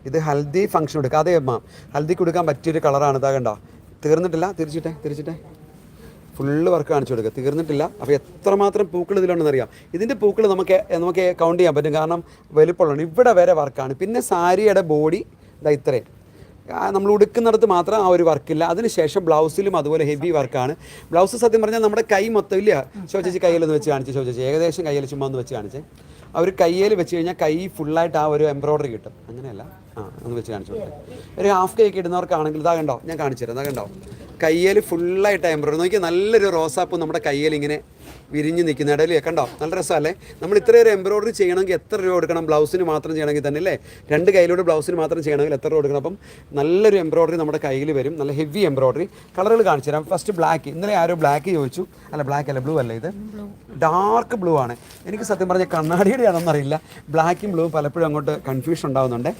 ഇത് ഹൽദി ഫംഗ്ഷൻ കൊടുക്കുക. അതേ അമ്മ ഹൽദിക്ക് കൊടുക്കാൻ പറ്റിയൊരു കളറാണ്. ഇതാ കണ്ടോ, തീർന്നിട്ടില്ല. തിരിച്ചിട്ടെ ഫുള്ള് വർക്ക് കാണിച്ചു കൊടുക്കുക. തീർന്നിട്ടില്ല. അപ്പോൾ എത്രമാത്രം പൂക്കൾ ഇതിലുണ്ടെന്ന് അറിയാം. ഇതിൻ്റെ പൂക്കൾ നമുക്ക് കൗണ്ട് ചെയ്യാൻ പറ്റും, കാരണം വലുപ്പമുള്ളതാണ്. ഇവിടെ വരെ വർക്കാണ്. പിന്നെ സാരിയുടെ ബോഡി ഇതാ ഇത്രയും, നമ്മൾ ഉടുക്കുന്നിടത്ത് മാത്രം ആ ഒരു വർക്കില്ല. അതിനുശേഷം ബ്ലൗസിലും അതുപോലെ ഹെവി വർക്കാണ്. ബ്ലൗസ് സത്യം പറഞ്ഞാൽ നമ്മുടെ കൈ മൊത്തം ഇല്ല. ശോചേച്ചി കയ്യിലൊന്ന് വെച്ച് കാണിച്ചു. ശോചേച്ചി ഏകദേശം കയ്യിൽ ചുമ്മാ ഒന്ന് വെച്ച് കാണിച്ചേ. ആ ഒരു കയ്യിൽ വെച്ച് കഴിഞ്ഞാൽ കൈ ഫുള്ളായിട്ട് ആ ഒരു എംബ്രോയ്ഡറി കിട്ടും. അങ്ങനെയല്ല, ഒന്ന് വെച്ച് കാണിച്ചു കൊടുത്തേ. ഒരു ഹാഫ് കൈക്ക് ഇടുന്നവർക്കാണെങ്കിൽ ഇതാ കണ്ടോ, ഞാൻ കാണിച്ചു തരാം. ഇതാ കണ്ടോ, കയ്യിൽ ഫുള്ളായിട്ട് എംബ്രോയ്ഡറി. നോക്കിയാൽ നല്ലൊരു റോസാപ്പ് നമ്മുടെ കയ്യിൽ ഇങ്ങനെ വിരിഞ്ഞ് നിൽക്കുന്ന ഇടയിൽ കണ്ടോ, നല്ല രസമല്ലേ. നമ്മൾ ഇത്രയൊരു എംബ്രോയ്ഡറി ചെയ്യണമെങ്കിൽ എത്ര രൂപ കൊടുക്കണം? ബ്ലൗസിന് മാത്രം ചെയ്യണമെങ്കിൽ തന്നെ അല്ലേ, 2 കയ്യിലൂടെ ബ്ലൗസിന് മാത്രം ചെയ്യണമെങ്കിൽ എത്ര രൂപ കൊടുക്കണം? അപ്പം നല്ലൊരു എംബ്രോയ്ഡറി നമ്മുടെ കയ്യിൽ വരും, നല്ല ഹെവി എംബ്രോയ്ഡറി. കളറുകൾ കാണിച്ചു തരാം. First black. ഇന്നലെ ആരോ ബ്ലാക്ക് ചോദിച്ചു. അല്ല, ബ്ലാക്ക് അല്ല, ബ്ലൂ അല്ലേ, ഇത് ഡാർക്ക് ബ്ലൂ ആണ്. എനിക്ക് സത്യം പറഞ്ഞാൽ കണ്ണാടിയുടെ ആണെന്നറിയില്ല, ബ്ലാക്കും ബ്ലൂവും പലപ്പോഴും അങ്ങോട്ട് കൺഫ്യൂഷൻ ഉണ്ടാകുന്നുണ്ട്.